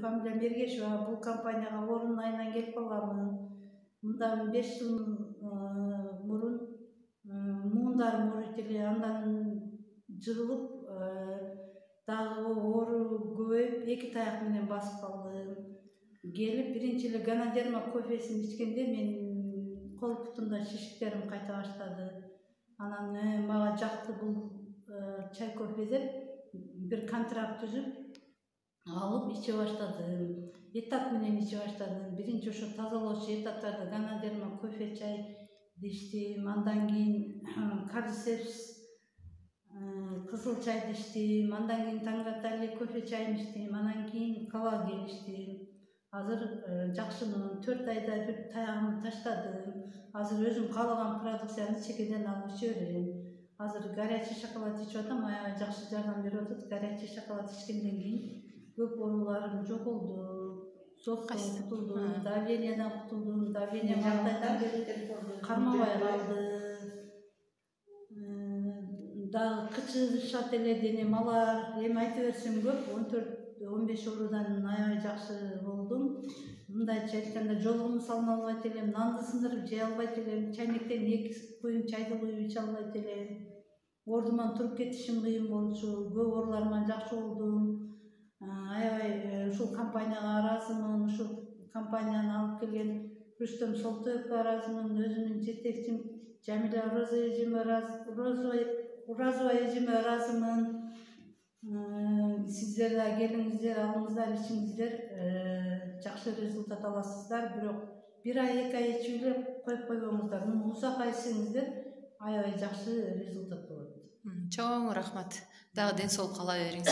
фамилиям Ергешева. Бул компанияга орун айынан келип калганмын. Мындан 5 жыл мурун муундарым ооруйт эле, андан жырылып дагы оору көбөйүп 2 таяк менен басып калдым. Келип биринчи эле Ганадерма кофесин ичкенде мен кол бутумда шишиктерим кайта баштады. Анан мага жакты бул чай кофе деп бир контракт түзүп алып иче баштадым. Этап менен иче баштадым. Биринчи ошо тазалоочу этаптарда Ганадерма кофе чай иштедим. Андан кийин Кардисепс кызыл чайды иштедим. Андан кийин Тангатали кофе чайын иштедим. Анан кийин коллаген иштедим. Азыр жакшымын. 4 айда бир таягымды таштадым. Азыр өзүм каалаган продукцияны чекеден алып иче берем. Азыр горячий шоколад ичип атам, аябай жакшы жардам берип атат. Горячий шоколад ичкенден кийин көп ооруларым жогулду. Соктон кутулдум, давлениядан кутулдум, давление кайдан кармабай калды. Дагы кычышат эле денем, алар эми айта берсем көп, 14-15 оорудан аябай жакшы болдум. Мындайча айтканда жолугумду салына албайт элем, нанды сындырып жей албайт элем, чайнектен 2 буюм чайды куюп иче албайт элем. Ордуман туруп кетишим кыйын болчу, көп ооруларыман жакшы болдум. Аябай ушул компанияга ыраазымын, ушул компанияны алып келген Рүстөм Солтоевго ыраазымын, өзүмдүн жетекчим Жамиля Уразова эжеме ыраазымын. Сиздер да келиңиздер, алыңыздар, ичиңиздер, жакшы результат аласыздар. Бирок 1 ай 2 ай ичип эле коюп койбоңуздар. Узак ай ичсеңиздер, аябай жакшы результат болот. Чоң рахмат. Дагы ден соолук каала бериңиз.